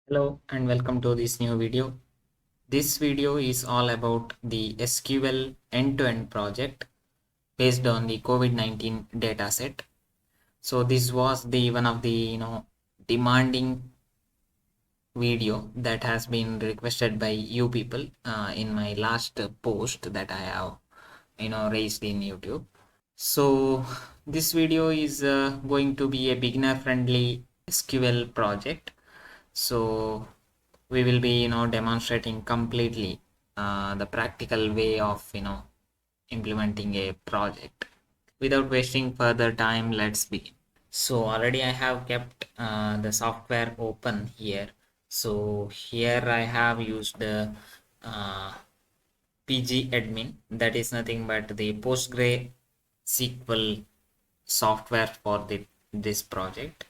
Hello and welcome to this new video. This video is all about the SQL end-to-end project based on the COVID-19 dataset. So this was the one of the demanding video that has been requested by you people in my last post that I have raised in YouTube. So this video is going to be a beginner friendly SQL project. So we will be demonstrating completely the practical way of implementing a project. Without wasting further time, let's begin. So already I have kept the software open here. So here I have used the PG admin, that is nothing but the PostgreSQL software for this project.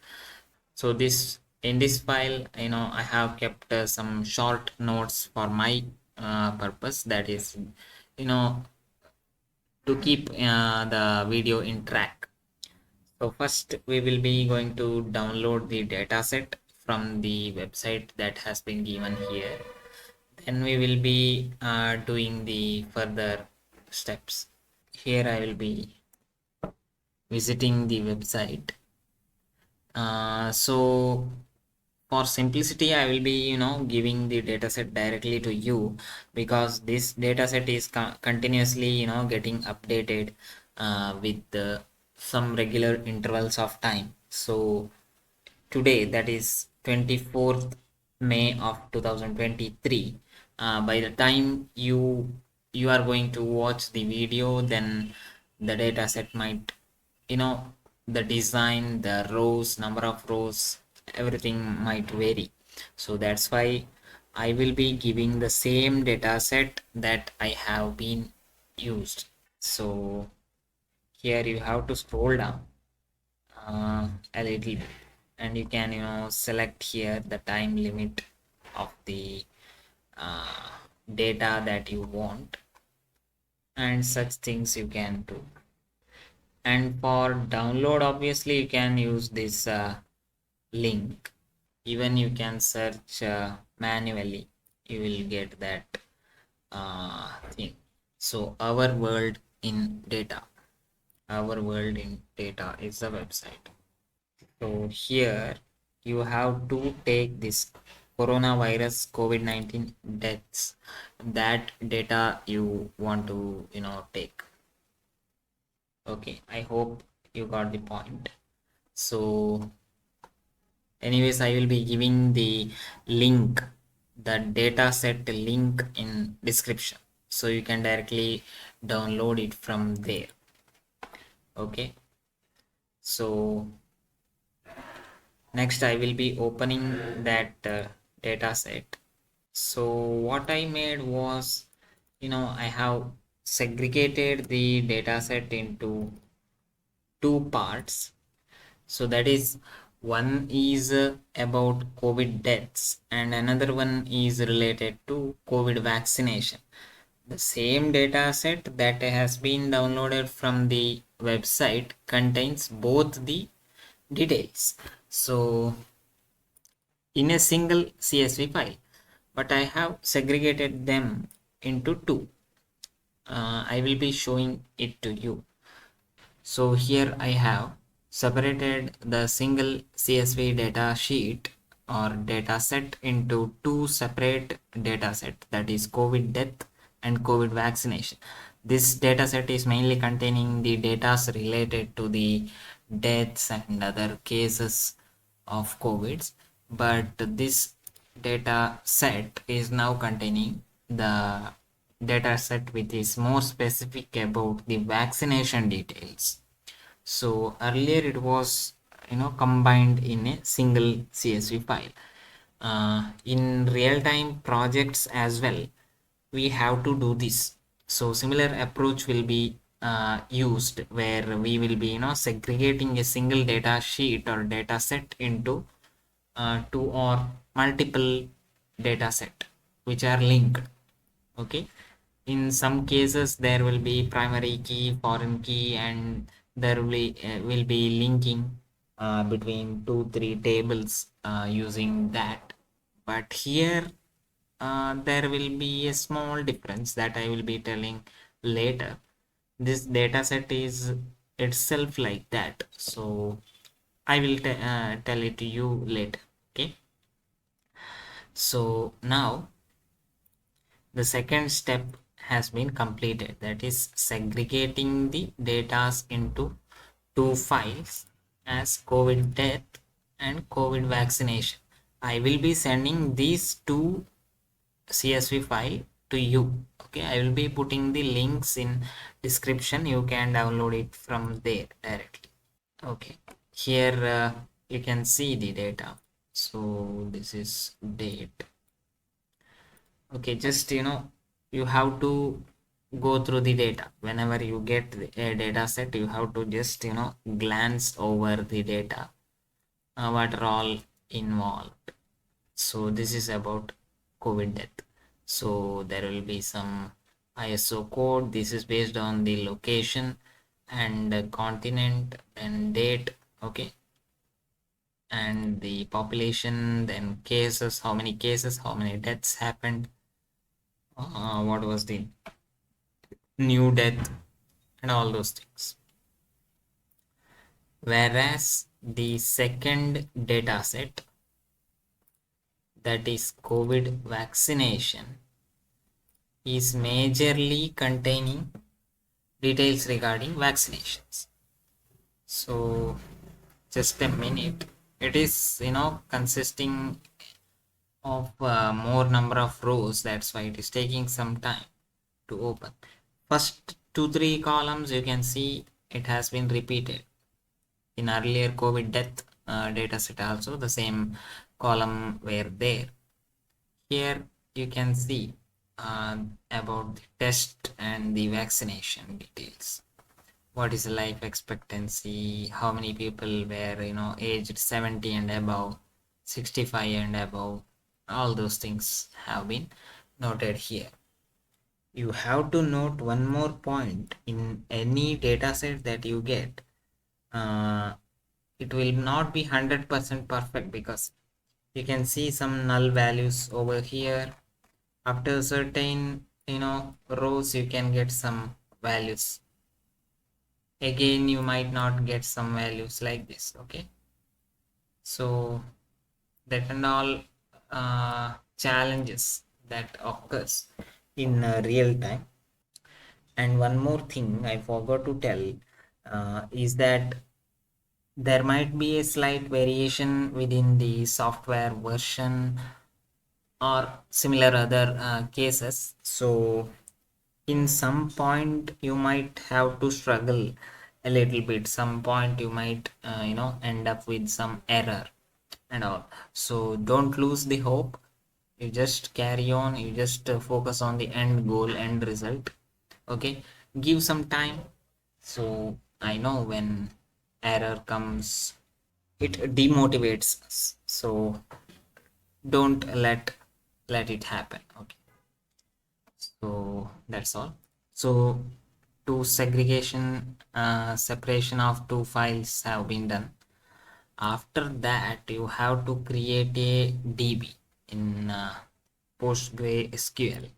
So this in this file I have kept some short notes for my purpose, that is to keep the video in track. So first we will be going to download the dataset from the website that has been given here. Then we will be doing the further steps. Here I will be visiting the website. So for simplicity I will be giving the dataset directly to you, because this dataset is continuously getting updated with some regular intervals of time. So today, that is 24th May of 2023, by the time you are going to watch the video, then the dataset might the design, the rows, number of rows, everything might vary. So that's why I will be giving the same data set that I have been used. So here you have to scroll down a little bit, and you can select here the time limit of the uh, data that you want, and such things you can do. And for download, obviously you can use this link. Even you can search manually, you will get that thing. So our world in data is the website. So here you have to take this coronavirus COVID-19 deaths, that data you want to take. Okay, I hope you got the point. So anyways, I will be giving the link, the data set link in description, so you can directly download it from there. Okay, so next I will be opening that data set. So what I made was I have segregated the data set into two parts. So that is, one is about COVID deaths and another one is related to COVID vaccination. The same data set that has been downloaded from the website contains both the details, so in a single CSV file, but I have segregated them into two. I will be showing it to you. So here I have separated the single CSV data sheet or data set into two separate data set, that is COVID death and COVID vaccination. This data set is mainly containing the data related to the deaths and other cases of COVID, but this data set is now containing the data set which is more specific about the vaccination details. So earlier it was combined in a single CSV file. In real-time projects as well, we have to do this. So similar approach will be used, where we will be segregating a single data sheet or data set into two or multiple data set which are linked. Okay, in some cases there will be primary key, foreign key, and there will be linking between 2-3 tables using that. but here there will be a small difference that I will be telling later. This data set is itself like that, so I will tell it to you later. Okay, so now the second step has been completed, that is segregating the data into two files as COVID death and COVID vaccination. I will be sending these two CSV file to you. Okay, I will be putting the links in description. You can download it from there directly. Okay, here you can see the data. So this is date. Okay, just you have to go through the data. Whenever you get a data set, you have to just glance over the data, what are all involved. So this is about COVID death. So there will be some ISO code. This is based on the location and the continent and date. Okay, and the population, then cases, how many cases, how many deaths happened, what was the new death, and all those things. Whereas the second data set, that is COVID vaccination, is majorly containing details regarding vaccinations. So just a minute. It is consisting of more number of rows. That's why it is taking some time to open. First 2-3 columns you can see it has been repeated in earlier COVID death data set. Also the same column were there. Here you can see about the test and the vaccination details. What is the life expectancy, how many people were aged 70 and above, 65 and above, all those things have been noted here. You have to note one more point: in any data set that you get, it will not be 100% perfect, because you can see some null values over here. After certain rows you can get some values, again you might not get some values like this. Okay, so that and all challenges that occurs in real time. And one more thing I forgot to tell is that there might be a slight variation within the software version or similar other cases. So in some point you might have to struggle a little bit. Some point you might end up with some error and all. So don't lose the hope. You just carry on. You just focus on the end goal, end result. Okay, give some time. So I know when error comes, it demotivates us. So don't let it happen. Okay, so that's all. So two segregation separation of two files have been done. After that you have to create a DB in PostgreSQL.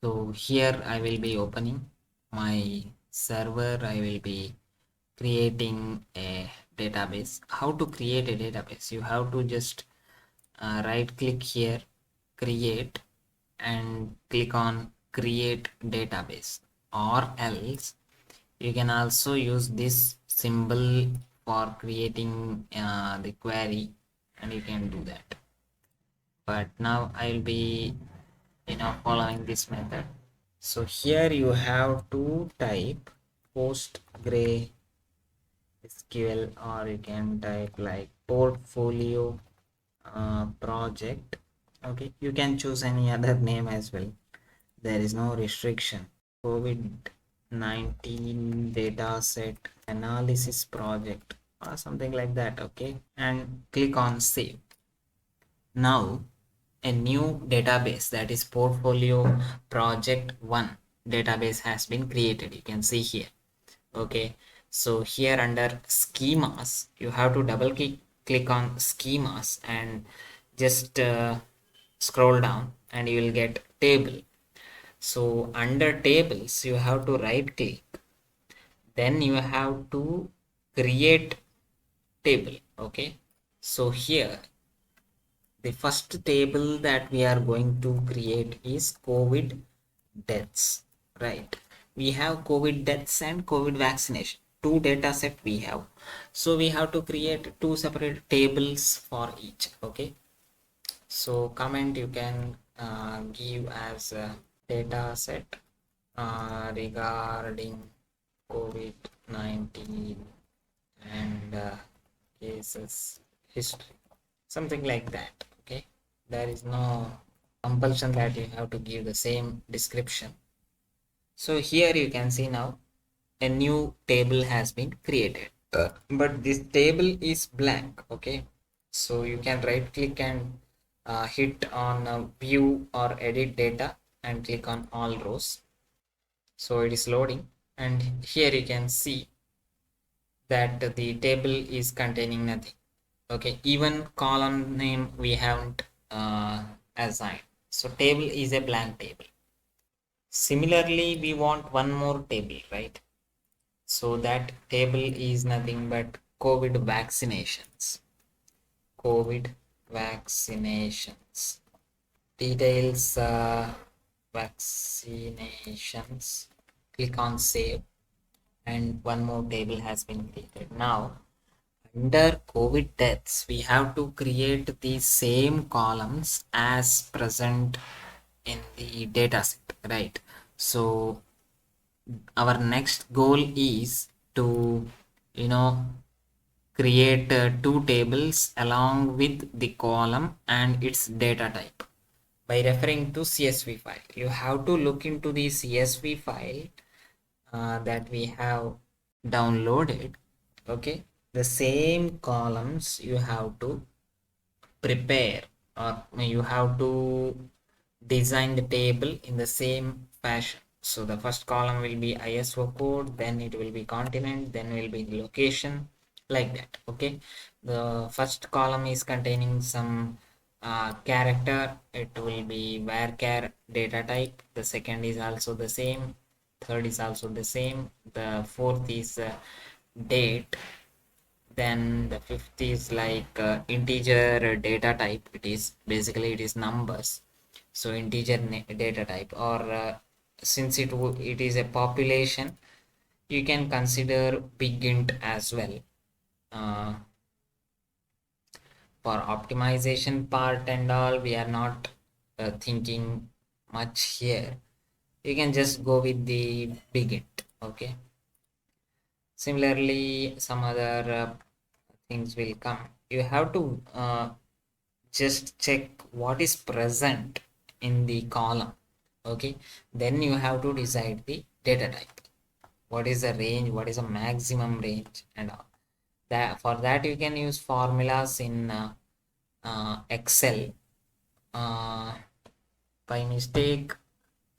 So here I will be opening my server. I will be creating a database. How to create a database? You have to just right click here, create, and click on create database, or else you can also use this symbol for creating the query, and you can do that. But now I'll be following this method. So here you have to type PostgreSQL, or you can type like portfolio project. Okay, you can choose any other name as well. There is no restriction. COVID-19 dataset analysis project or something like that. Okay, and click on save. Now a new database, that is portfolio project 1 database, has been created. You can see here. Okay, so here under schemas you have to double click on schemas and just scroll down and you will get table. So under tables, you have to right click. Then you have to create table. Okay. So here, the first table that we are going to create is COVID deaths, right? We have COVID deaths and COVID vaccination. Two data set we have. So we have to create two separate tables for each. Okay. So comment you can give as a data set regarding COVID-19 and cases history, something like that. Okay, there is no compulsion that you have to give the same description. So here you can see now a new table has been created, but this table is blank. Okay, so you can right click and hit on view or edit data and click on all rows. So it is loading, and here you can see that the table is containing nothing. Okay, even column name we haven't assigned. So table is a blank table. Similarly, we want one more table, right? So that table is nothing but COVID vaccinations. COVID vaccinations. Details vaccinations. Click on save, and one more table has been created. Now under COVID deaths, we have to create the same columns as present in the dataset, right? So our next goal is to, create two tables along with the column and its data type by referring to CSV file. You have to look into the CSV file that we have downloaded. Okay, the same columns you have to prepare, or you have to design the table in the same fashion. So the first column will be ISO code, then it will be continent, then will be the location, like that. Okay, the first column is containing some character, it will be varchar data type. The second is also the same, third is also the same, the fourth is date, then the fifth is like integer data type. It is basically it is numbers, so integer data type, or since it is a population, you can consider big int as well. uh, for optimization part and all, we are not thinking much here. You can just go with the big int. Okay, similarly some other things will come. You have to just check what is present in the column. Okay, then you have to decide the data type, what is the range, what is the maximum range and all that. For that you can use formulas in Excel. uh, by mistake,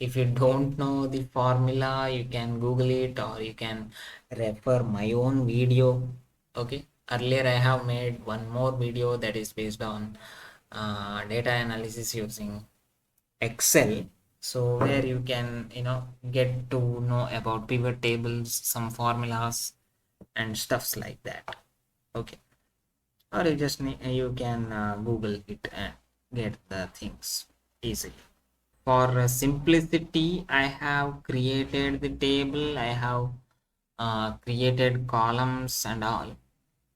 if you don't know the formula, you can Google it or you can refer my own video. Okay, earlier I have made one more video that is based on data analysis using Excel. So where you can get to know about pivot tables, some formulas and stuffs like that. Okay, or you just you can Google it and get the things easily. For simplicity, I have created the table, I have created columns and all.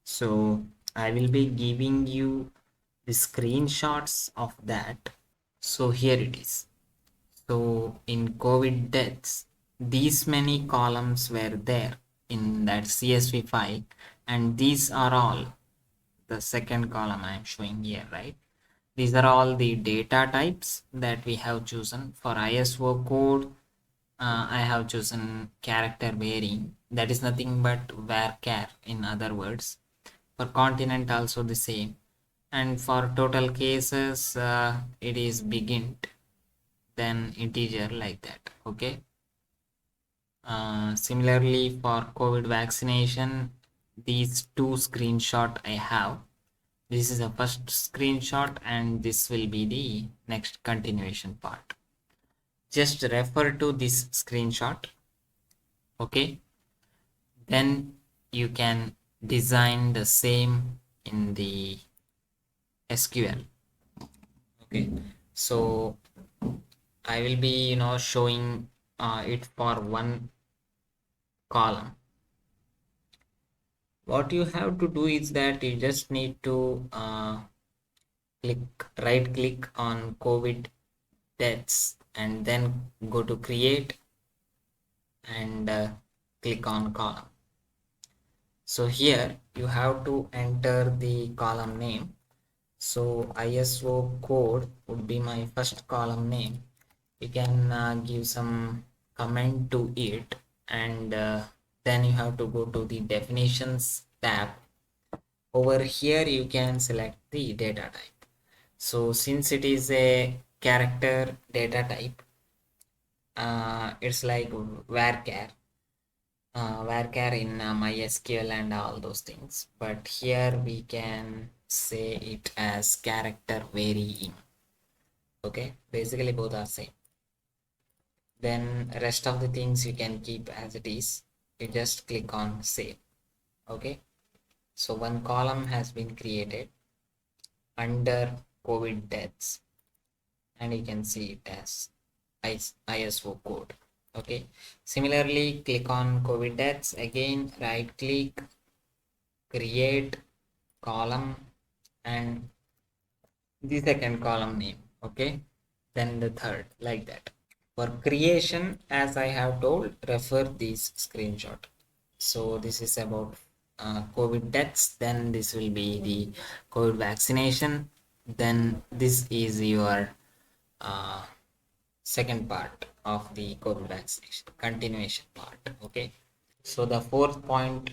So I will be giving you the screenshots of that. So here it is. So in COVID deaths, these many columns were there in that CSV file, and these are all the second column I am showing here, right? These are all the data types that we have chosen. For ISO code, I have chosen character varying. That is nothing but varchar in other words. For continent also the same. And for total cases, it is big int, then integer, like that. Okay. Similarly for COVID vaccination, these two screenshot I have. This is the first screenshot and this will be the next continuation part. Just refer to this screenshot. Okay. Then you can design the same in the SQL. Okay. So I will be, showing it for one column. What you have to do is that you just need to right click on COVID deaths and then go to create and click on column. So here you have to enter the column name. So ISO code would be my first column name. You can give some comment to it, and then you have to go to the definitions tab. Over here you can select the data type. So since it is a character data type, it's like varchar in MySQL and all those things, but here we can say it as character varying. Okay, basically both are same. Then rest of the things you can keep as it is. You just click on save. Okay, so one column has been created under COVID deaths, and you can see it as ISO code. Okay, similarly click on COVID deaths, again right click, create column and the second column name. Okay, then the third, like that. For creation, as I have told, refer this screenshot. So this is about COVID deaths, then this will be the COVID vaccination, then this is your uh, second part of the COVID vaccination, continuation part. Okay, so the fourth point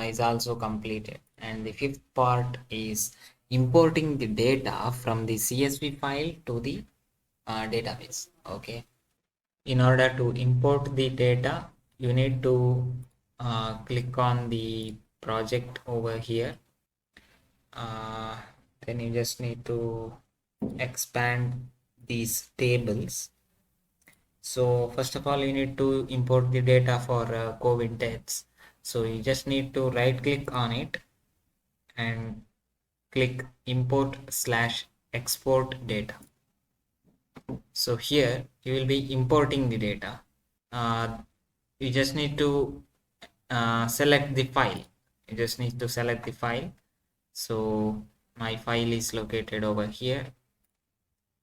is also completed, and the fifth part is importing the data from the CSV file to the database. Okay, in order to import the data, you need to click on the project over here. uh, then you just need to expand these tables. So first of all, you need to import the data for COVID deaths. So you just need to right click on it and click import slash export data. So here you will be importing the data. You just need to select the file. You just need to select the file. So my file is located over here.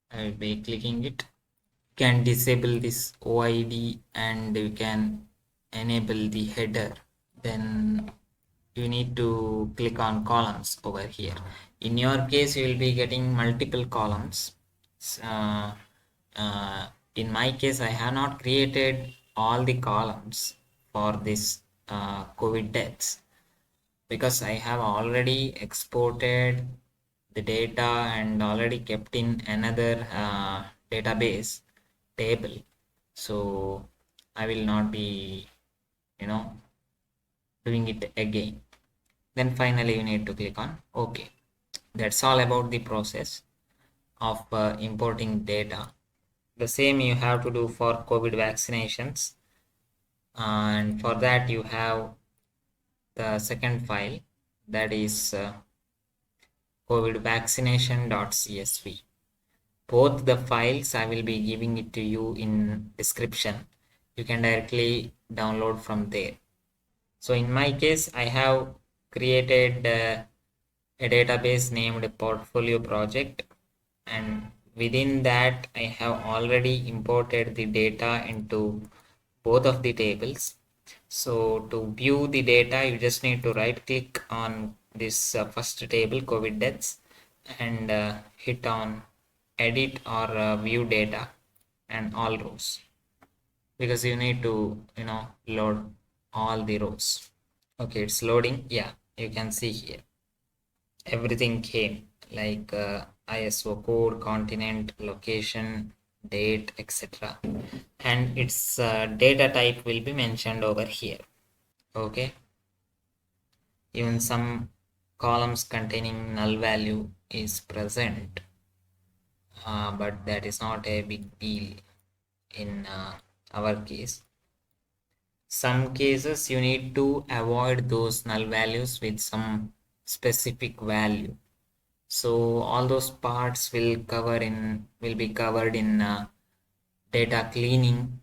I will be clicking it. You can disable this OID and you can enable the header. Then you need to click on columns over here. In your case, you will be getting multiple columns. Uh, in my case, I have not created all the columns for this COVID deaths, because I have already exported the data and already kept in another database table. So I will not be, doing it again. Then finally you need to click on OK. That's all about the process of importing data. The same you have to do for COVID vaccinations, and for that you have the second file, that is COVID vaccination.csv. Both the files I will be giving it to you in description. You can directly download from there. So in my case, I have created a database named portfolio project, and within that I have already imported the data into both of the tables. So to view the data, you just need to right click on this first table, COVID deaths, and hit on edit or view data and all rows, because you need to load all the rows. Okay, it's loading. Yeah, you can see here everything came, like ISO code, continent, location, date, etc., and its data type will be mentioned over here. Okay, even some columns containing null value is present, but that is not a big deal in our case. Some cases you need to avoid those null values with some specific value. So all those parts will be covered in data cleaning.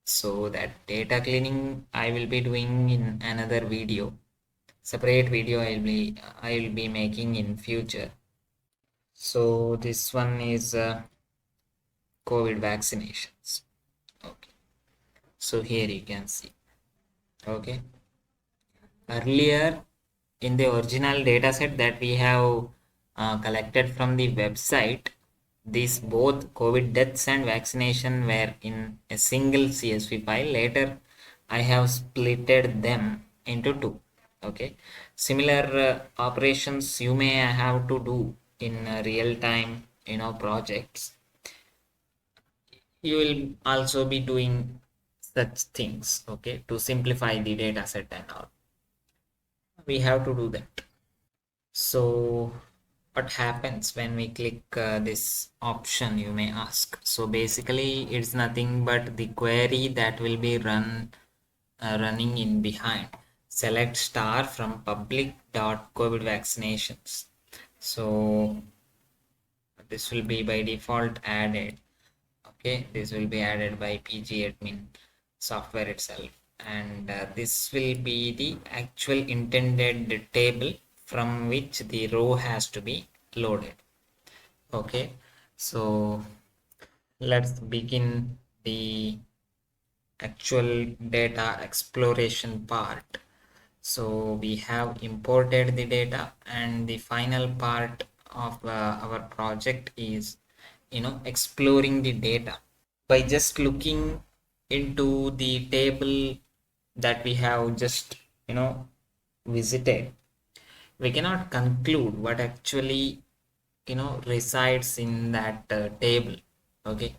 So that data cleaning I will be doing in another video. Separate video I will be making in future. So this one is COVID vaccinations. Okay. So here you can see. Okay. Earlier in the original dataset that we have collected from the website, these both COVID deaths and vaccination were in a single CSV file. Later, I have splitted them into two. Okay, similar operations you may have to do in real time, projects. You will also be doing such things, okay, to simplify the data set and all. We have to do that. So what happens when we click this option, you may ask? So basically it's nothing but the query that will be running in behind. Select star from public dot COVID vaccinations. So this will be by default added. Okay, this will be added by pgadmin software itself, and this will be the actual intended table from which the row has to be loaded. Okay, so let's begin the actual data exploration part. So we have imported the data, and the final part of our project is exploring the data by just looking into the table that we have just visited. We cannot conclude what actually resides in that table. Okay,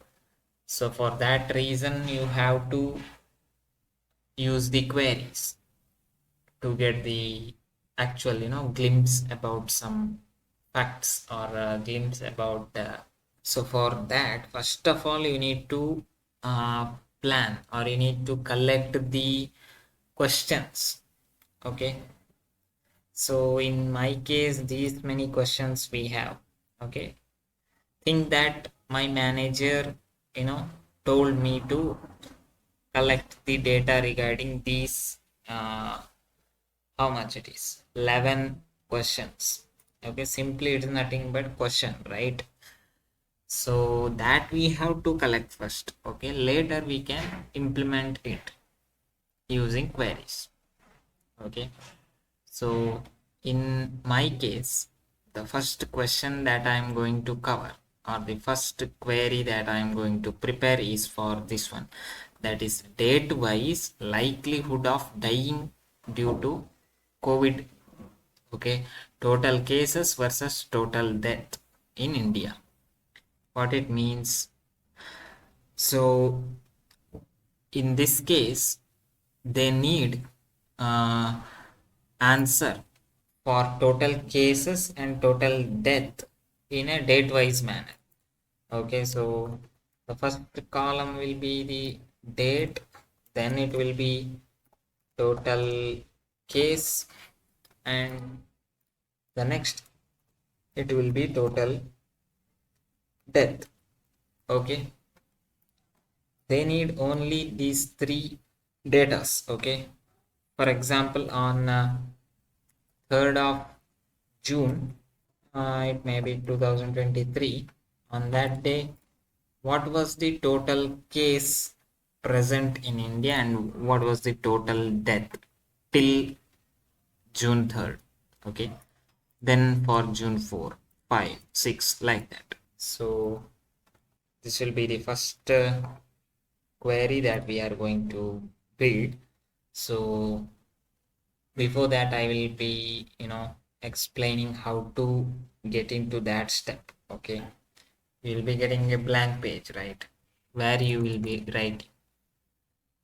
so for that reason you have to use the queries to get the actual glimpse about some facts, or a glimpse about so for that, first of all, you need to plan, or you need to collect the questions. Okay, so in my case, these many questions we have. Okay, think that my manager told me to collect the data regarding these how much it is, 11 questions. Okay, simply it is nothing but question, right? So that we have to collect first. Okay, later we can implement it using queries. Okay, so in my case, the first question that I am going to cover, or the first query that I am going to prepare, is for this one, that is date wise likelihood of dying due to COVID. Okay, total cases versus total death in India. What it means? So in this case, they need answer for total cases and total death in a date wise manner. Okay, so the first column will be the date, then it will be total case, and the next it will be total death. Okay, they need only these three datas. Okay, for example, on 3rd of June, it may be 2023, on that day, what was the total case present in India and what was the total death till June 3rd. Okay, then for June 4, 5, 6, like that. So this will be the first query that we are going to build. So before that, I will be explaining how to get into that step. Okay, you'll be getting a blank page, right, where you will be writing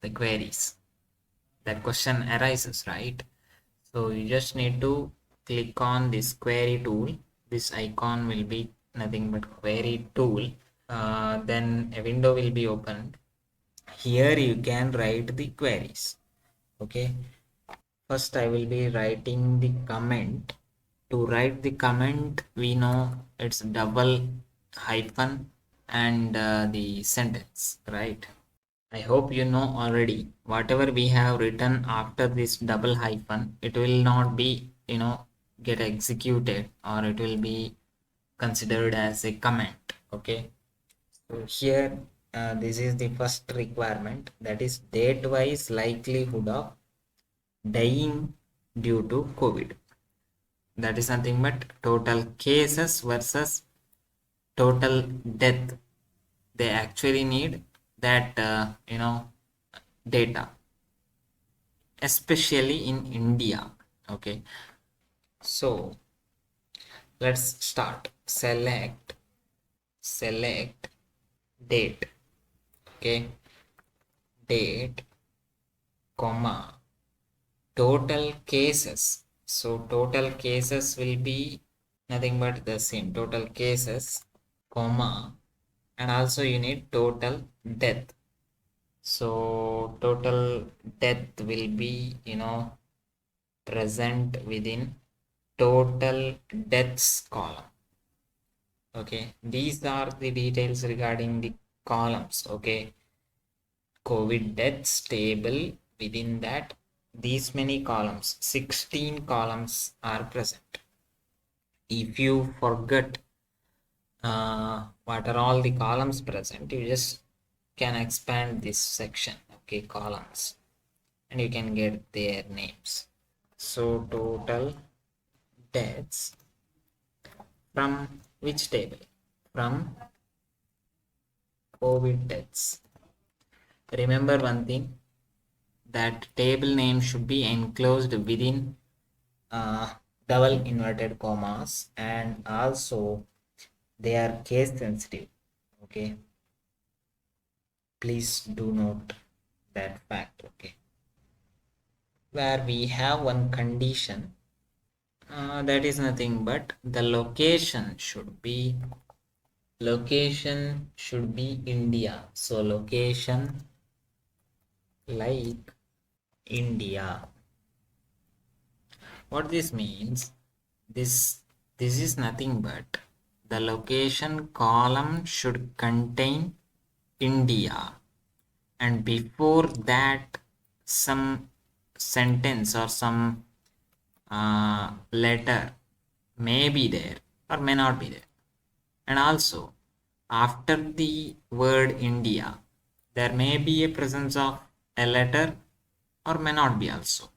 the queries. That question arises, right? So you just need to click on this query tool. This icon will be nothing but query tool. Then a window will be opened. Here you can write the queries. Okay, first I will be writing the comment. To write the comment, we know it's double hyphen and the sentence, right? I hope you know already. Whatever we have written after this double hyphen, it will not be, get executed, or it will be considered as a comment. Okay. So here, this is the first requirement, that is date-wise likelihood of dying due to COVID. That is nothing but total cases versus total death. They actually need that, data, especially in India. Okay, so let's start. Select date. Okay, date, comma, total cases. So total cases will be nothing but the same, total cases, comma, and also you need total death. So total death will be, present within total deaths column. Okay, these are the details regarding the columns. Okay, COVID deaths table, within that these many columns, 16 columns are present. If you forget what are all the columns present, you just can expand this section. Okay, columns, and you can get their names. So total deaths from which table? From COVID deaths. Remember one thing, that table name should be enclosed within double inverted commas, and also they are case sensitive. Okay, please do note that fact. Okay, where we have one condition, that is nothing but the location should be India. So location like India. What this means, this is nothing but the location column should contain India, and before that some sentence or some letter may be there or may not be there. And also after the word India, there may be a presence of a letter or may not be also.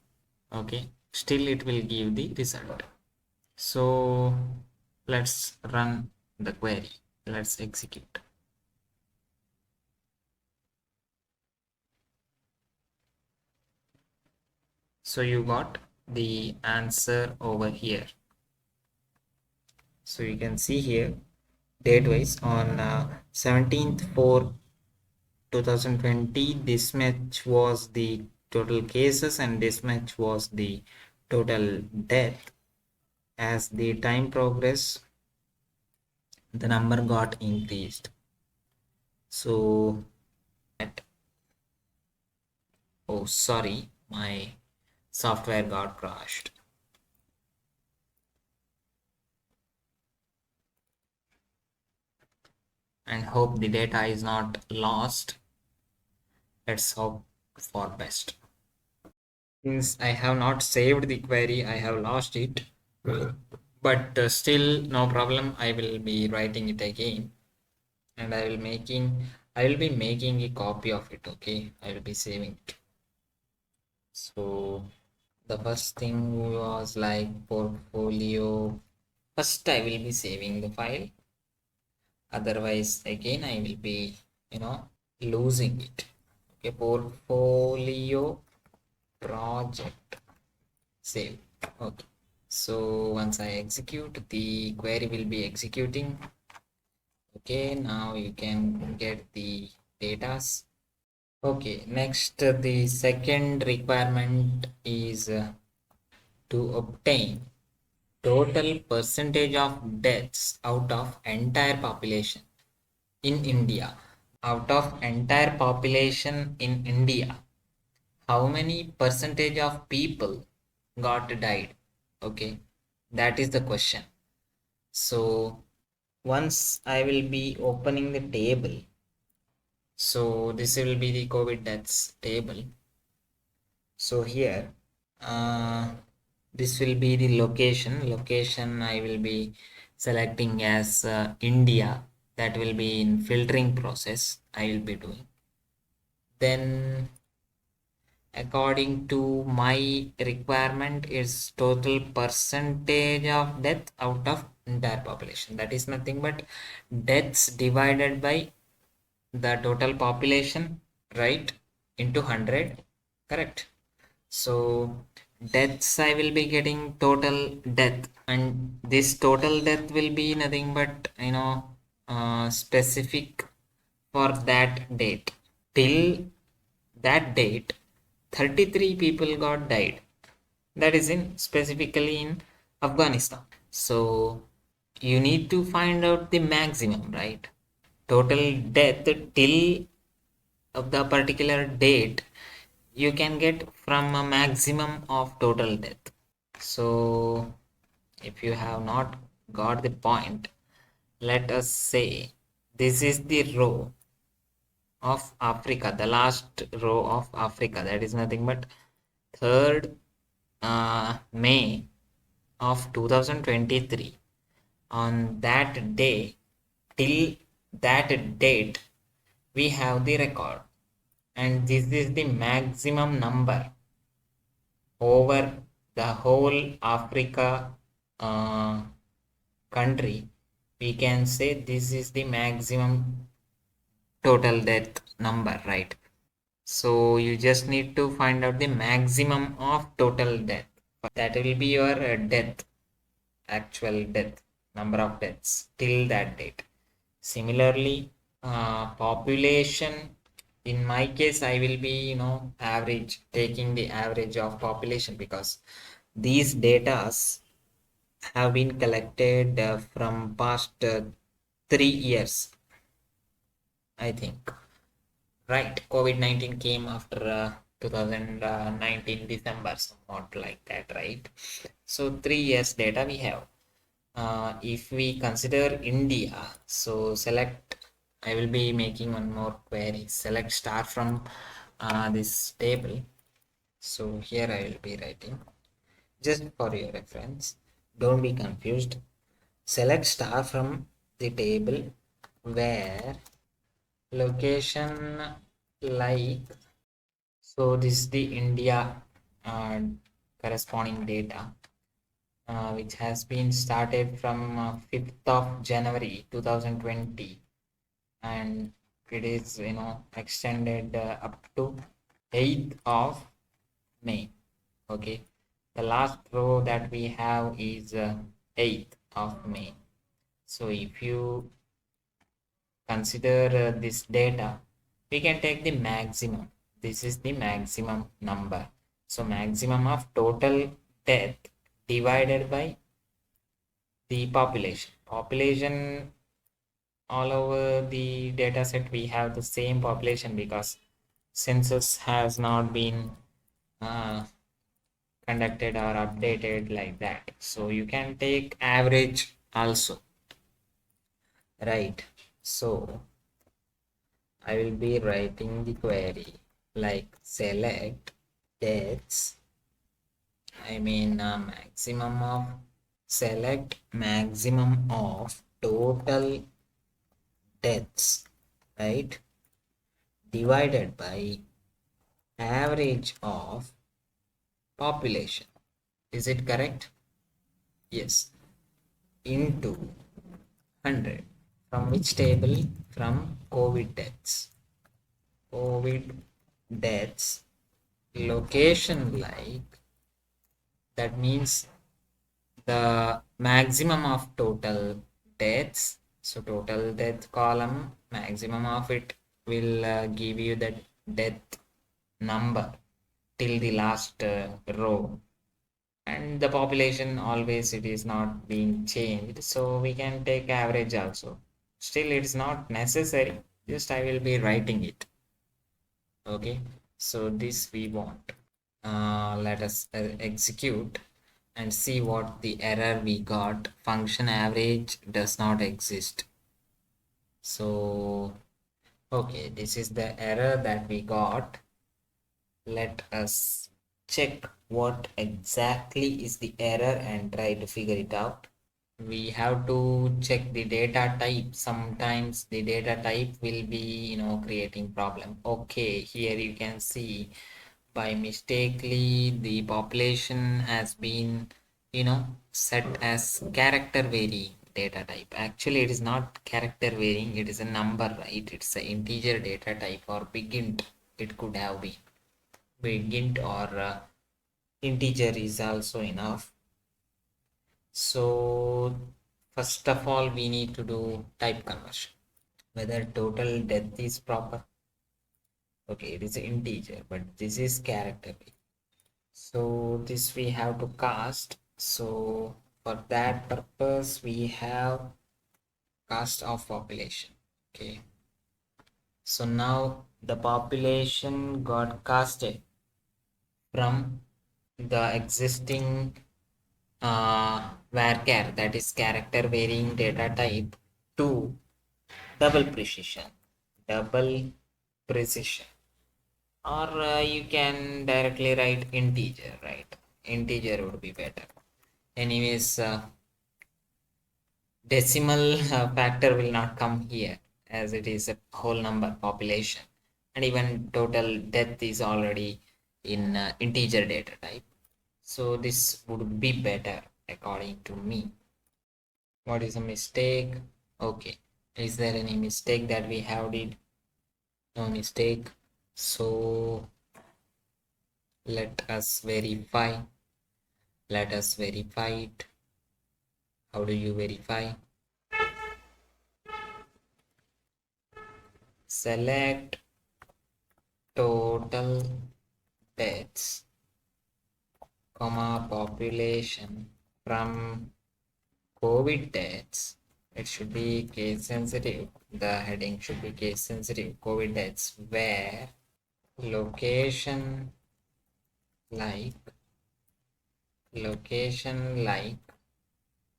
Okay, still it will give the result. So let's run the query. Let's execute. So you got the answer over here. So you can see here, date wise on 17th 4 2020, this much was the total cases and this much was the total death. As the time progressed, the number got increased. So oh sorry, my software got crashed. And hope the data is not lost. Let's hope for best. Since I have not saved the query, I have lost it. But still no problem, I will be writing it again, and I will be making a copy of it. Okay, I will be saving it. So the first thing was like portfolio. First I will be saving the file, otherwise again I will be losing it. Okay, portfolio project, save. Okay, so once I execute, the query will be executing. Okay, now you can get the data. Okay, next the second requirement is to obtain total percentage of deaths out of entire population in India. Out of entire population in India, how many percentage of people got died? Okay, that is the question. So once I will be opening the table, so this will be the COVID deaths table. So here, this will be the location I will be selecting as India. That will be in filtering process I will be doing. Then according to my requirement is total percentage of death out of entire population. That is nothing but deaths divided by the total population, right, into 100, correct? So deaths I will be getting total death, and this total death will be nothing but specific for that date. Till that date 33 people got died. That is in specifically in Afghanistan. So you need to find out the maximum, right? Total death till of the particular date you can get from a maximum of total death. So if you have not got the point, let us say this is the row of Africa, the last row of Africa, that is nothing but 3rd May of 2023. On that day, till that date, we have the record, and this is the maximum number over the whole Africa uh, country. We can say this is the maximum total death number, right? So you just need to find out the maximum of total death. That will be your death, actual death, number of deaths till that date. Similarly, population, in my case, I will be, average, taking the average of population because these datas have been collected from past 3 years, I think. Right, COVID-19 came after 2019 December, somewhat like that, right? So 3 years data we have. If we consider India, so select, I will be making one more query, select star from this table. So here I will be writing, just for your reference, don't be confused. Select star from the table where location like, so this is the India uh, corresponding data, which has been started from 5th of January 2020, and it is extended up to 8th of May. Okay, the last row that we have is 8th of May. So if you consider this data, we can take the maximum. This is the maximum number. So maximum of total death divided by the population. Population all over the data set we have the same population because census has not been uh, conducted or updated like that. So you can take average also, right? So I will be writing the query like select deaths, maximum of, select maximum of total deaths, right, divided by average of population. Is it correct? Yes. Into 100. From which table? From COVID deaths. COVID deaths, location like, that means the maximum of total deaths. So total death column, maximum of it will give you the death number till the last row, and the population always it is not being changed, so we can take average also. Still it's not necessary, just I will be writing it. Okay, so this we want. Let us execute and see what the error we got. Function average does not exist. So okay, this is the error that we got. Let us check what exactly is the error and try to figure it out. We have to check the data type. Sometimes the data type will be, creating problem. Okay, here you can see by mistakenly the population has been, set as character varying data type. Actually, it is not character varying. It is a number, right? It's an integer data type or big int. It could have been big int or integer is also enough. So first of all, we need to do type conversion, whether total death is proper. Okay, it is an integer, but this is character. So this we have to cast. So for that purpose, we have cast of population. Okay. So now the population got casted from the existing varchar, that is character varying data type, to double precision. Double precision. Or you can directly write integer, right? Integer would be better. Anyways, decimal factor will not come here as it is a whole number population, and even total death is already in integer data type. So this would be better according to me. What is a mistake? Okay, is there any mistake that we have did? No mistake. So let us verify. Let us verify it. How do you verify? Select total deaths, comma population from COVID deaths. It should be case sensitive. The heading should be case sensitive. COVID deaths where location like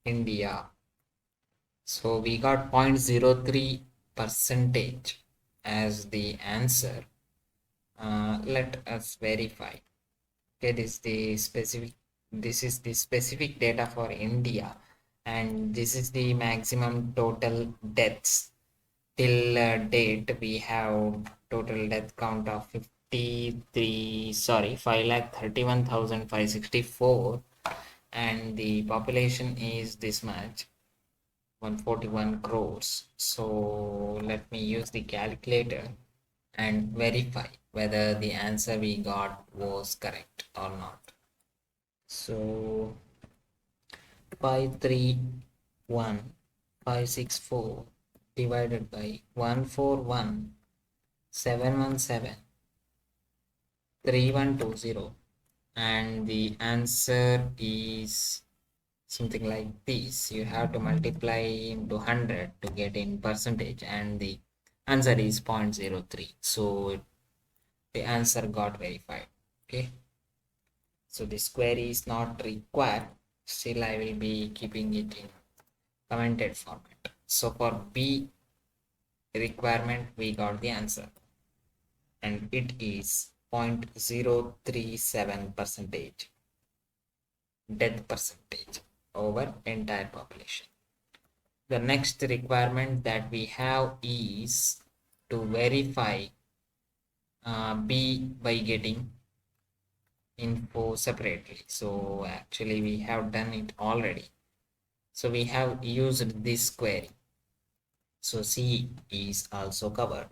India. So we got 0.03 percentage as the answer. Let us verify. Okay, this is the specific data for India, and this is the maximum total deaths till date. We have total death count of 5,31,564, and the population is this much, 141 crores. So let me use the calculator and verify whether the answer we got was correct or not. So 531,564 divided by 141,717,3120, and the answer is something like this. You have to multiply into 100 to get in percentage, and the answer is 0.03. So the answer got verified. Okay, so this query is not required. Still I will be keeping it in commented format. So for B requirement we got the answer, and it is 0.037 percentage death percentage over entire population. The next requirement that we have is to verify B by getting info separately. So actually we have done it already. So we have used this query. So C is also covered.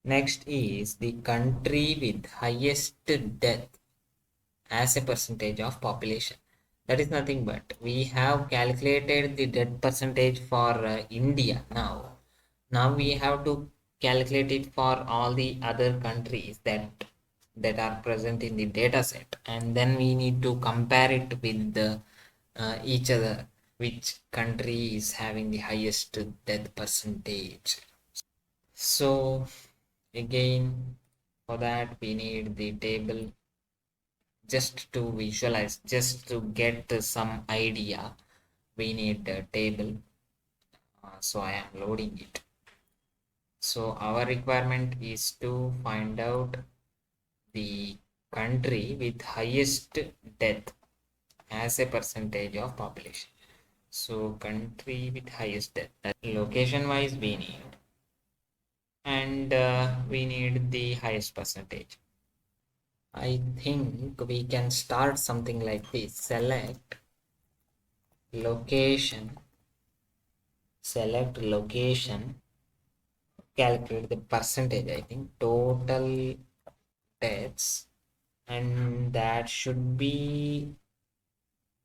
Next is the country with highest death as a percentage of population. That is nothing but we have calculated the death percentage for India. Now we have to calculate it for all the other countries that that are present in the data set, and then we need to compare it with each other, which country is having the highest death percentage. So again, for that we need the table just to visualize, just to get some idea. We need a table. So I am loading it. So our requirement is to find out the country with highest death as a percentage of population. So country with highest death, that location wise we need, and we need the highest percentage. I think we can start something like this. Location select location, calculate the percentage, I think total deaths, and that should be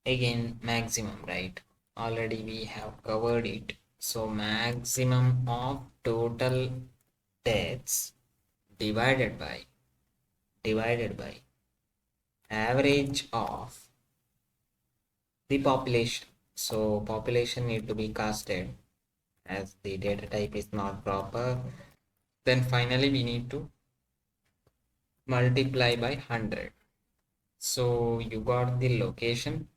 again maximum, right? Already we have covered it. So maximum of total deaths divided by average of the population. So population need to be casted as the data type is not proper. Then finally we need to multiply by 100. So you got the location,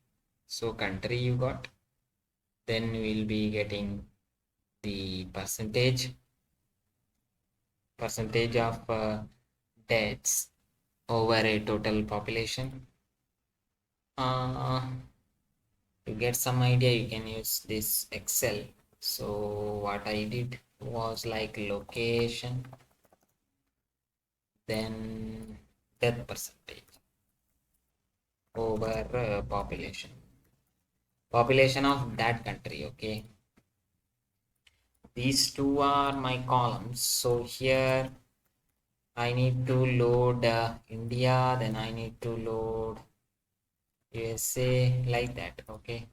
so country you got, then we'll be getting the percentage of deaths over a total population. To get some idea, you can use this Excel. So what I did was like location, then death percentage over population of that country. Okay, these two are my columns. So here I need to load India, then I need to load USA, like that. Okay,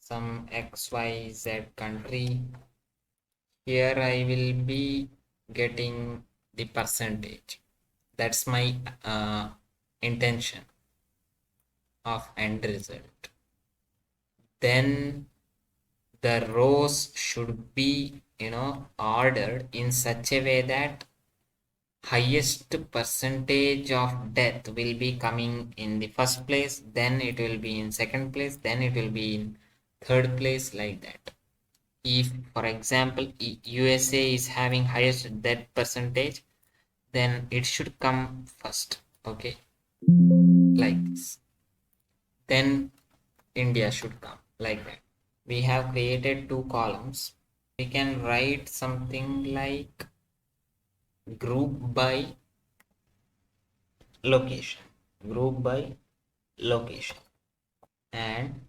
some XYZ country. Here I will be getting the percentage. That's my intention of end result. Then the rows should be, ordered in such a way that highest percentage of death will be coming in the first place, then it will be in second place, then it will be in third place, like that. If for example USA is having highest death percentage, then it should come first. Okay, like this. Then India should come, like that. We have created two columns. We can write something like group by location, group by location, and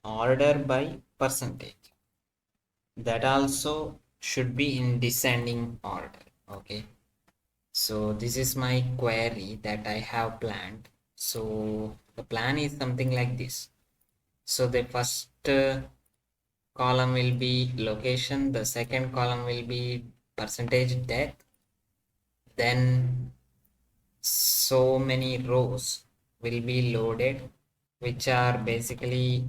order by percentage. That also should be in descending order. Okay, so this is my query that I have planned. So the plan is something like this. So the first column will be location, the second column will be percentage death, then so many rows will be loaded which are basically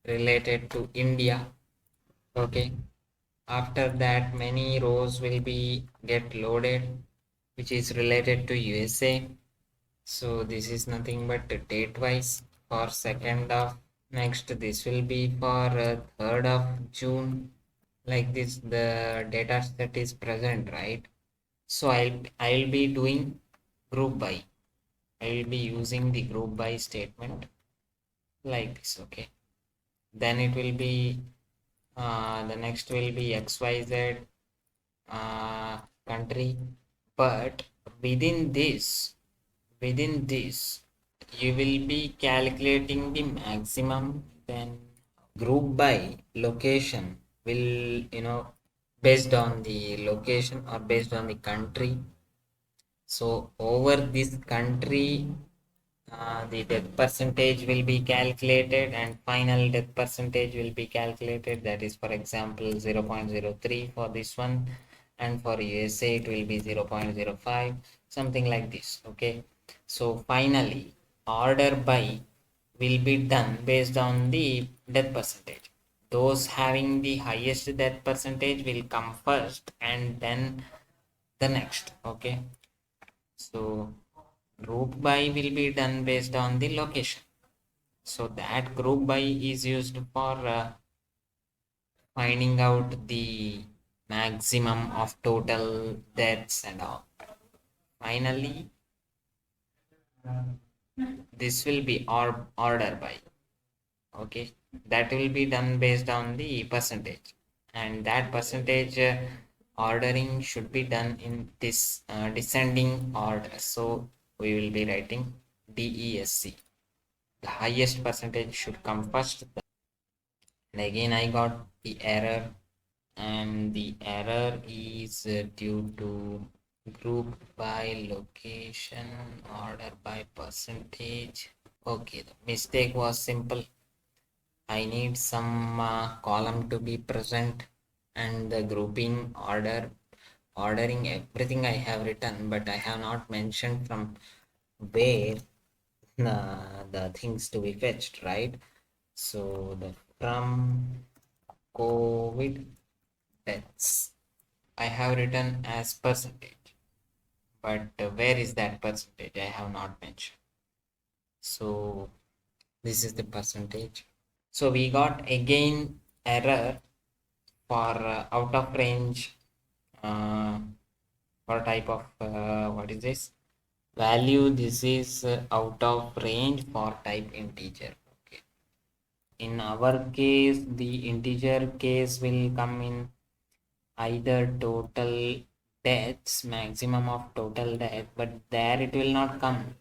related to India. Okay, after that many rows will be get loaded which is related to USA. So this is nothing but date wise for 2nd of next, this will be for 3rd of June, like this the data set is present, right? So I'll be doing group by, I will be using the group by statement like this. Okay, then it will be the next will be XYZ country, but within this you will be calculating the maximum. Then group by location will, based on the location or based on the country. So over this country, the death percentage will be calculated and final death percentage will be calculated. That is, for example, 0.03 for this one, and for USA it will be 0.05. something like this. Okay, so finally order by will be done based on the death percentage. Those having the highest death percentage will come first and then the next. Okay, so group by will be done based on the location. So that group by is used for finding out the maximum of total deaths and all. Finally, this will be order by. Okay, that will be done based on the percentage, and that percentage ordering should be done in this descending order. So we will be writing DESC. The highest percentage should come first. And again, I got the error, and the error is due to group by location, order by percentage. Okay, the mistake was simple. I need some column to be present, and the grouping ordering everything I have written, but I have not mentioned from where the things to be fetched, right? So the from COVID deaths I have written as percentage, but where is that percentage? I have not mentioned. So this is the percentage. So we got again error for out of range for type of what is this value. This is out of range for type integer. Okay, in our case the integer case will come in either total deaths, maximum of total death, but there it will not come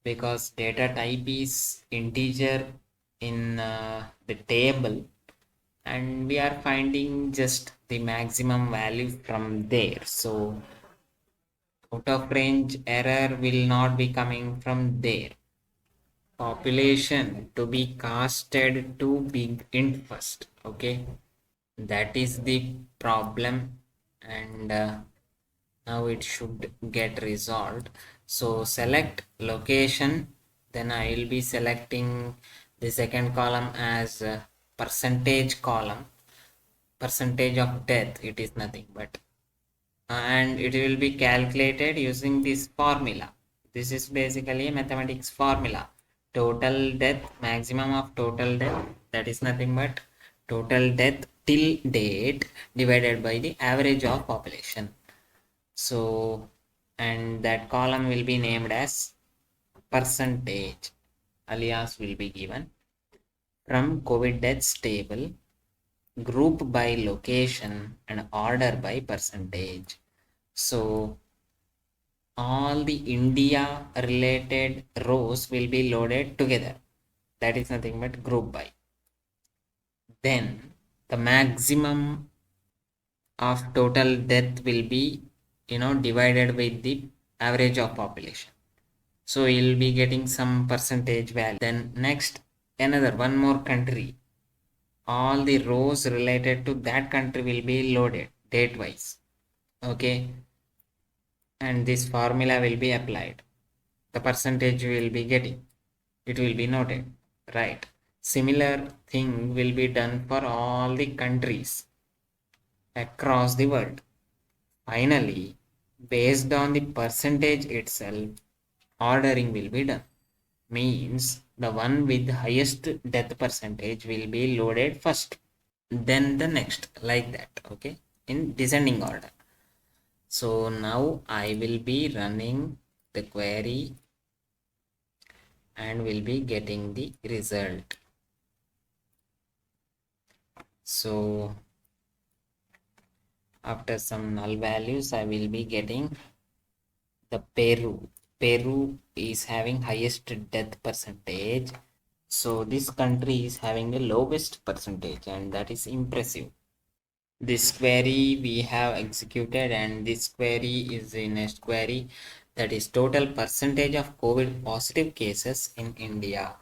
because data type is integer in the table, and we are finding just the maximum value from there. So out of range error will not be coming from there. Population to be casted to big int first. Okay, that is the problem, and now it should get resolved. So select location, then I will be selecting the second column as percentage column. Percentage of death, it is nothing but, and it will be calculated using this formula. This is basically a mathematics formula. Total death, maximum of total death, that is nothing but total death till date divided by the average of population. So, and that column will be named as percentage, alias will be given from COVID deaths table, group by location and order by percentage. So all the India related rows will be loaded together. That is nothing but group by. Then the maximum of total death will be divided with the average of population. So you'll be getting some percentage value. Then next, another one more country. All the rows related to that country will be loaded date wise. Okay, and this formula will be applied. The percentage will be getting, it will be noted, right? Similar thing will be done for all the countries across the world. Finally, based on the percentage itself, ordering will be done. Means the one with highest death percentage will be loaded first, then the next, like that. Okay, in descending order. So now I will be running the query and will be getting the result. So after some null values, I will be getting the Peru. Peru is having highest death percentage. So this country is having the lowest percentage, and that is impressive. This query we have executed, and this query is the next query, that is total percentage of COVID positive cases in India.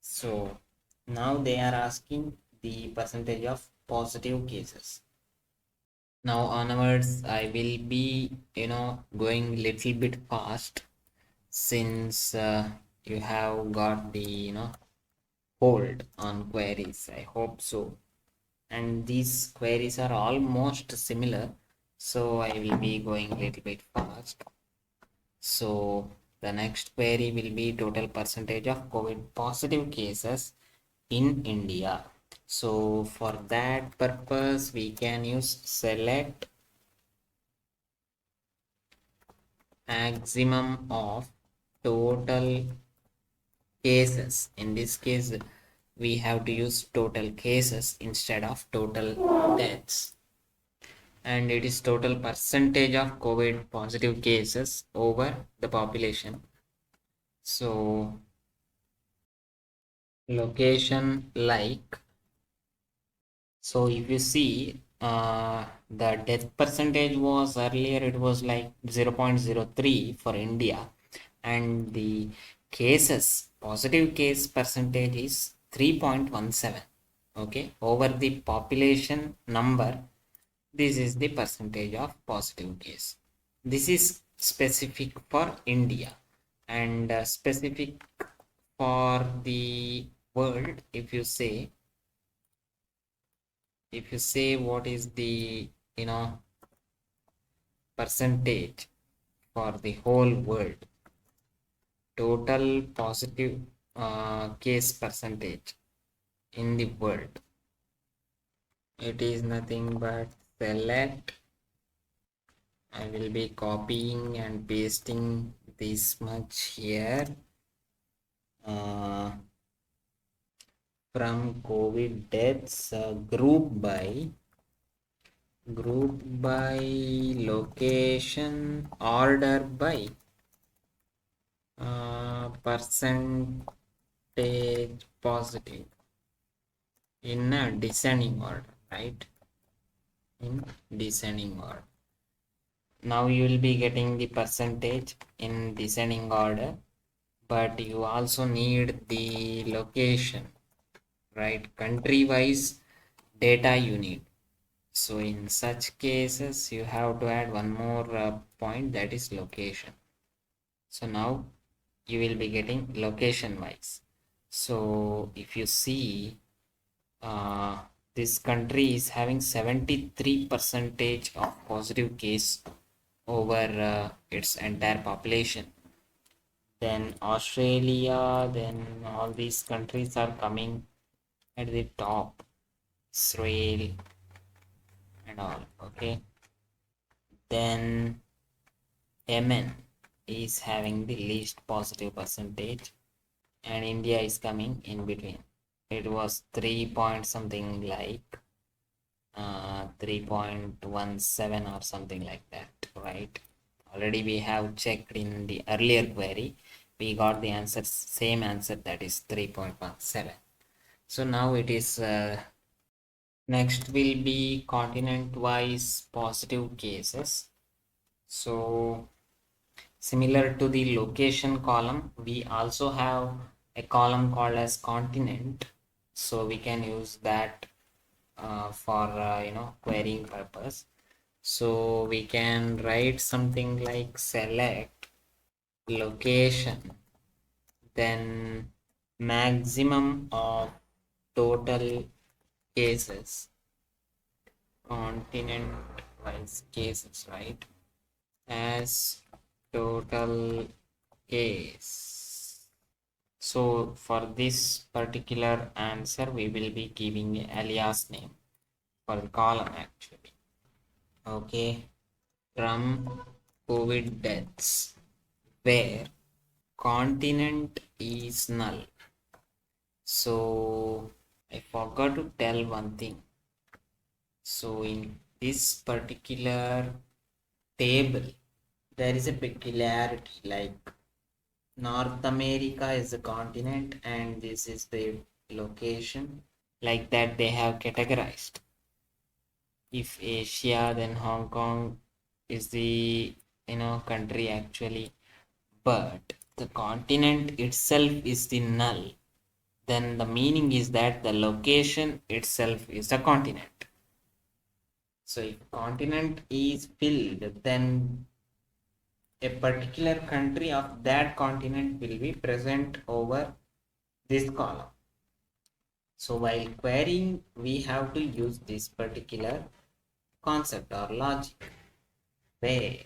So now they are asking the percentage of positive cases. Now onwards I will be going little bit fast, since you have got the hold on queries. I hope so. And these queries are almost similar, so I will be going little bit fast. So the next query will be total percentage of COVID positive cases in India. So for that purpose we can use select maximum of total cases. In this case we have to use total cases instead of total deaths, and it is total percentage of COVID positive cases over the population. So location, like, so if you see the death percentage was earlier, it was like 0.03 for India, and the cases, positive case percentage is 3.17. Okay, over the population number, this is the percentage of positive case. This is specific for India, and specific for the world. If you say what is the percentage for the whole world, total positive case percentage in the world, it is nothing but select. I will be copying and pasting this much here, from COVID deaths, group by location, order by percentage positive in a descending order, right? In descending order. Now you will be getting the percentage in descending order, but you also need the location, right? Country wise data you need. So in such cases you have to add one more point, that is location. So now you will be getting location wise. So if you see this country is having 73 percentage of positive case over its entire population, then Australia, then all these countries are coming at the top, Israel and all. Okay, then Yemen is having the least positive percentage, and India is coming in between. It was 3 point something, like 3.17 or something like that, right? Already we have checked in the earlier query, we got the answer, same answer, that is 3.17. So now it is next will be continent wise positive cases. So similar to the location column, we also have a column called as continent, so we can use that for querying purpose. So we can write something like select location, then maximum of total cases, continent wise cases, right, as total case. So for this particular answer we will be giving an alias name for the column actually. Okay, from COVID deaths where continent is null. So I forgot to tell one thing. So in this particular table there is a peculiarity, like North America is a continent and this is the location, like that they have categorized. If Asia, then Hong Kong is the country actually, but the continent itself is the null, then the meaning is that the location itself is the continent. So if continent is filled, then a particular country of that continent will be present over this column. So while querying, we have to use this particular concept or logic where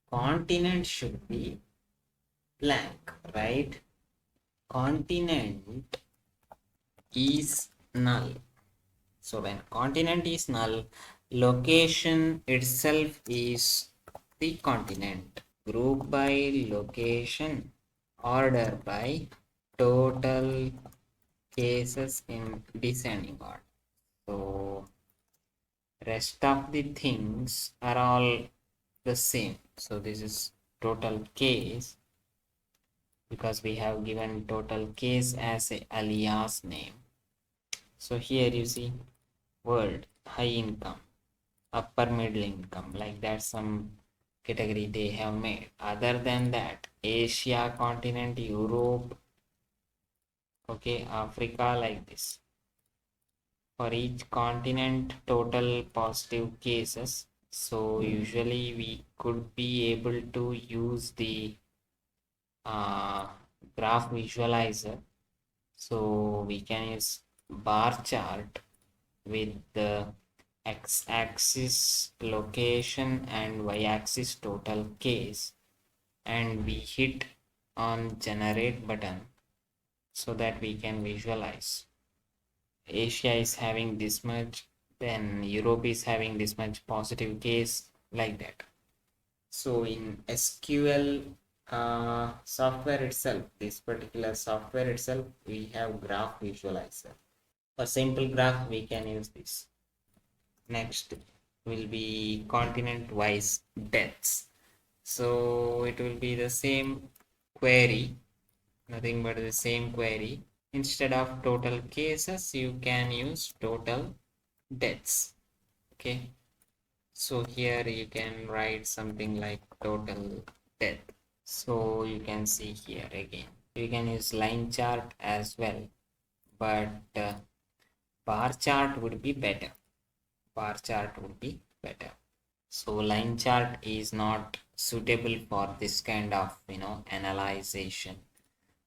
continent should be blank, right? Continent is null. So when continent is null, location itself is the continent. Group by location, order by total cases in descending order. So rest of the things are all the same. So this is total case because we have given total case as a alias name. So here you see world, high income, upper middle income, like that some category they have made. Other than that, Asia continent, Europe, okay, Africa, like this. For each continent, total positive cases. So usually we could be able to use the uh, graph visualizer. So we can use bar chart with the x-axis location and y-axis total case, and we hit on generate button so that we can visualize. Asia is having this much, then Europe is having this much positive case, like that. So in SQL software itself, this particular software itself, we have graph visualizer. For simple graph, we can use this. Next will be continent wise deaths. So it will be the same query, nothing but the same query. Instead of total cases, you can use total deaths. Okay. So here you can write something like total death. So you can see here again. You can use line chart as well, but bar chart would be better. Bar chart would be better. So line chart is not suitable for this kind of analyzation.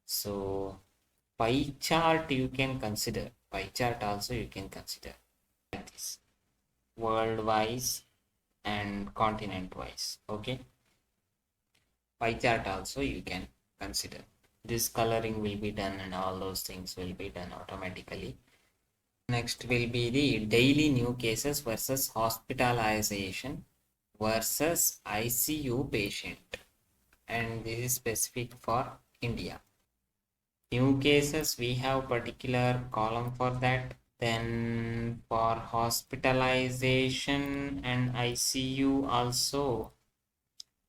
So pie chart you can consider. Pie chart also you can consider like this, world wise and continent wise. Okay, pie chart also you can consider. This coloring will be done and all those things will be done automatically. Next will be the daily new cases versus hospitalization versus ICU patient, and this is specific for India. New cases, we have particular column for that. Then for hospitalization and ICU also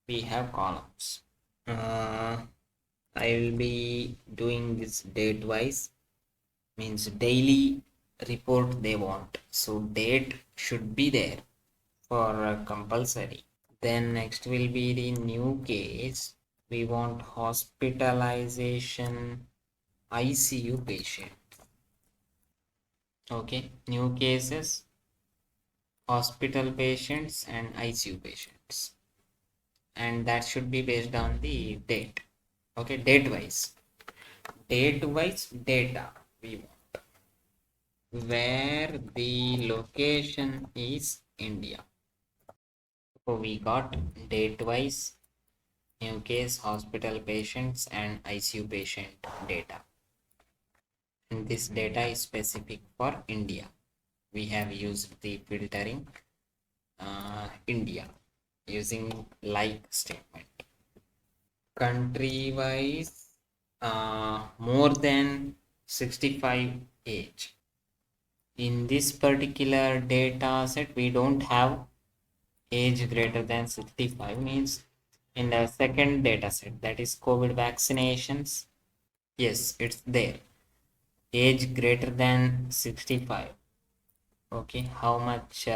we have columns. I will be doing this date wise, means daily report they want, so date should be there for compulsory. Then next will be the new case. We want hospitalization ICU patient. Okay, new cases, hospital patients and ICU patients, and that should be based on the date. Okay, date wise data we want, where the location is India. So we got date wise, new case, hospital patients and ICU patient data, and this data is specific for India. We have used the filtering India using like statement. Country wise, more than 65 age. In this particular data set, we don't have age greater than 65, means in the second data set, that is COVID vaccinations, yes, it's there, age greater than 65. Okay, how much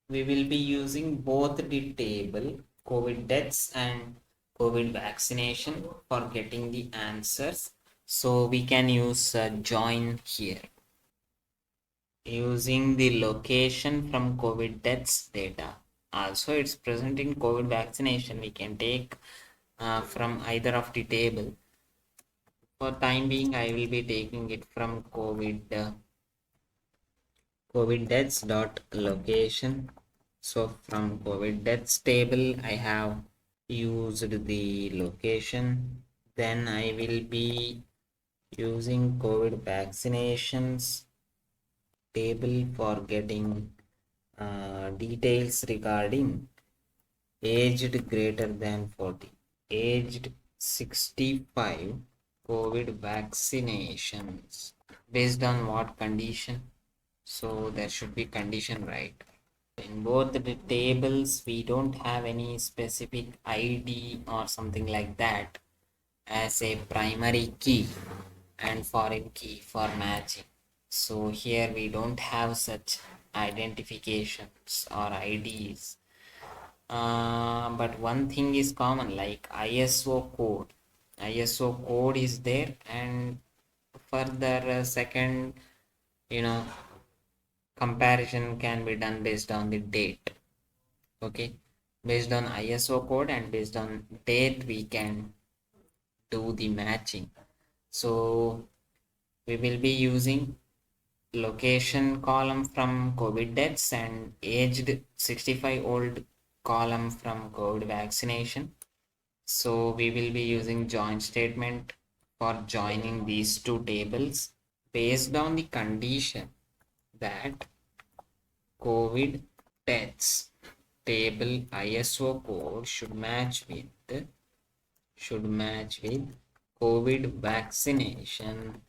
we will be using both the table COVID deaths and COVID vaccination for getting the answers. So we can use join here. using the location from COVID deaths data. Also, it's present in COVID vaccination. We can take from either of the table. For time being, I will be taking it from COVID deaths dot location. So from COVID deaths table, I have used the location. Then I will be using COVID vaccinations table for getting details regarding aged greater than 40, aged 65 COVID vaccinations. Based on what condition? So there should be condition, right? In both the tables, we don't have any specific ID or something like that as a primary key and foreign key for matching. So here we don't have such identifications or IDs. But one thing is common, like ISO code. ISO code is there, and further second, you know, comparison can be done based on the date. Okay, based on ISO code and based on date, we can do the matching. So we will be using location column from COVID deaths and aged 65 old column from COVID vaccination. So we will be using join statement for joining these two tables based on the condition that COVID deaths table ISO code should match with COVID vaccination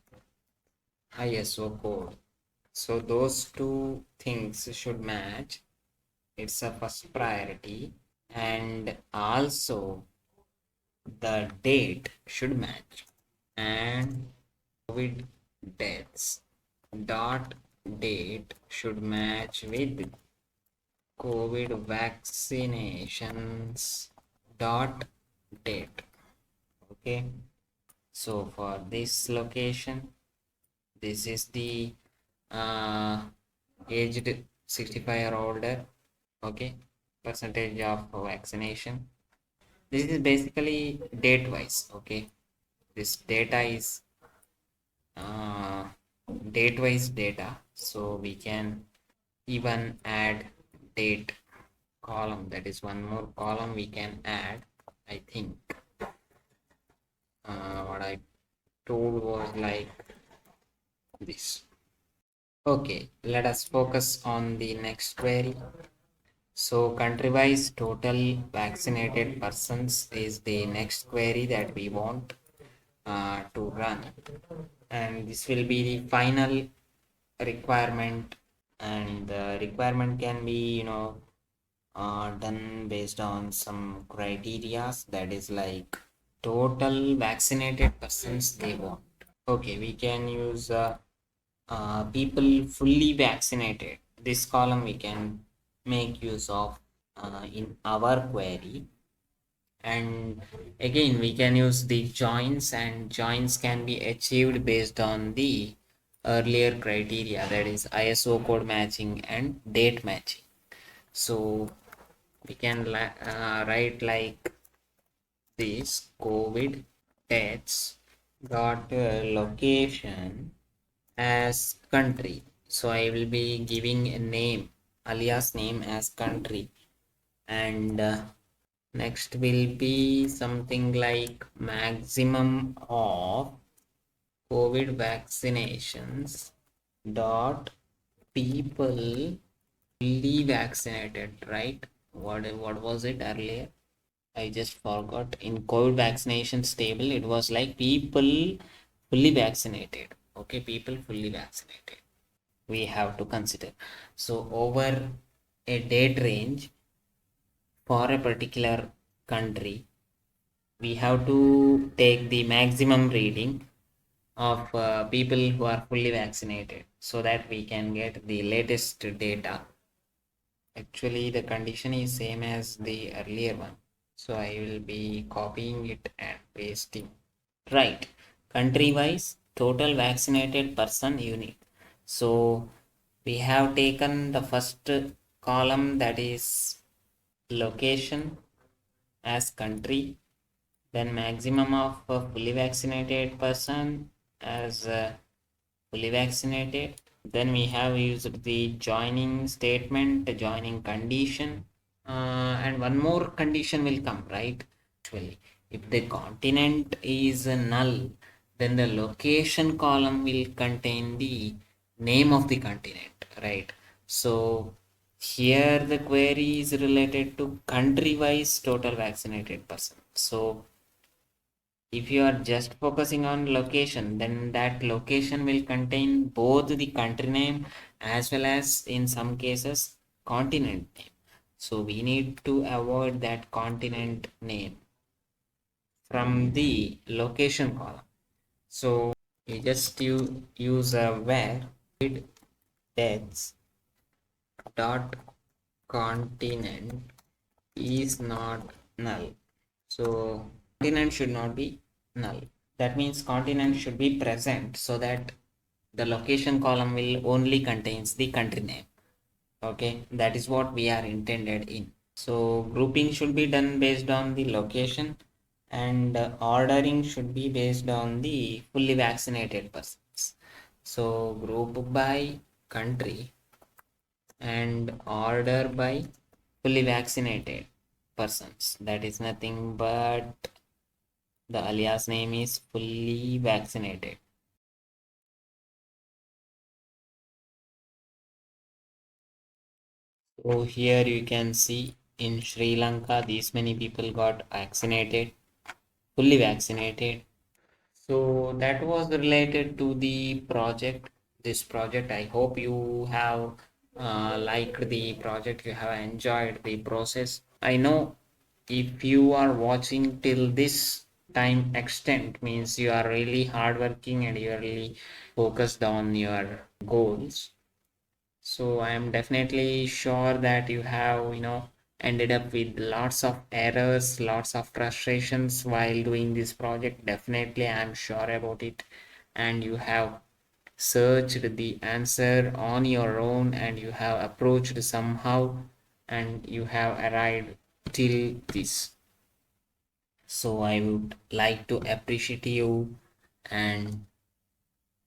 ISO code. So those two things should match. It's a first priority, and also the date should match, and COVID deaths dot date should match with COVID vaccinations dot date. Okay, so for this location, this is the aged 65 or older, okay, percentage of vaccination. This is basically date wise. Okay, this data is date wise data, so we can even add date column. That is one more column we can add. I think what I told was like this. Okay, let us focus on the next query. So country-wise total vaccinated persons is the next query that we want to run, and this will be the final requirement, and the requirement can be done based on some criteria, that is like total vaccinated persons they want. Okay, we can use people fully vaccinated. This column we can make use of in our query, and again we can use the joins, and joins can be achieved based on the earlier criteria, that is ISO code matching and date matching. So we can write like this: COVID deaths dot location as country. So I will be giving a name, alias name as country, and next will be something like maximum of COVID vaccinations dot people fully vaccinated, right? What was it earlier? I just forgot. In COVID vaccinations table, it was like people fully vaccinated. Okay, people fully vaccinated. We have to consider. So over a date range for a particular country, we have to take the maximum reading of people who are fully vaccinated so that we can get the latest data. Actually, the condition is same as the earlier one. So I will be copying it and pasting. Right. Country wise, total vaccinated person unit. So we have taken the first column, that is location, as country, then maximum of a fully vaccinated person as fully vaccinated. Then we have used the joining statement, the joining condition, and one more condition will come, right? Actually, if the continent is null, then the location column will contain the name of the continent, right? So here the query is related to country wise total vaccinated person. So if you are just focusing on location, then that location will contain both the country name as well as in some cases continent name. So we need to avoid that continent name from the location column. So you just use a where deaths dot continent is not null. So continent should not be null. That means continent should be present so that the location column will only contains the country name. Okay, that is what we are intended in. So grouping should be done based on the location, and ordering should be based on the fully vaccinated persons. So group by country and order by fully vaccinated persons. That is nothing but the alias name is fully vaccinated. So here you can see in Sri Lanka, these many people got vaccinated, fully vaccinated. So that was related to the project. This project, I hope you have liked the project, you have enjoyed the process. I know if you are watching till this time extent means you are really hardworking and you are really focused on your goals. So I am definitely sure that you have, ended up with lots of errors, lots of frustrations while doing this project. Definitely, I am sure about it. And you have searched the answer on your own and you have approached somehow and you have arrived till this. So I would like to appreciate you, and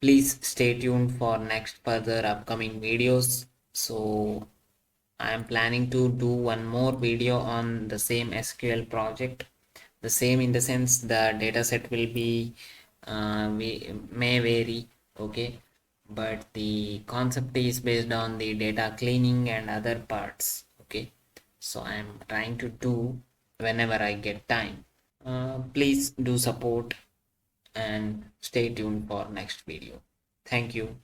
please stay tuned for next further upcoming videos. So I am planning to do one more video on the same SQL project. The same in the sense the dataset will be we may vary, okay, but the concept is based on the data cleaning and other parts, okay. So I am trying to do whenever I get time. Please do support and stay tuned for next video. Thank you.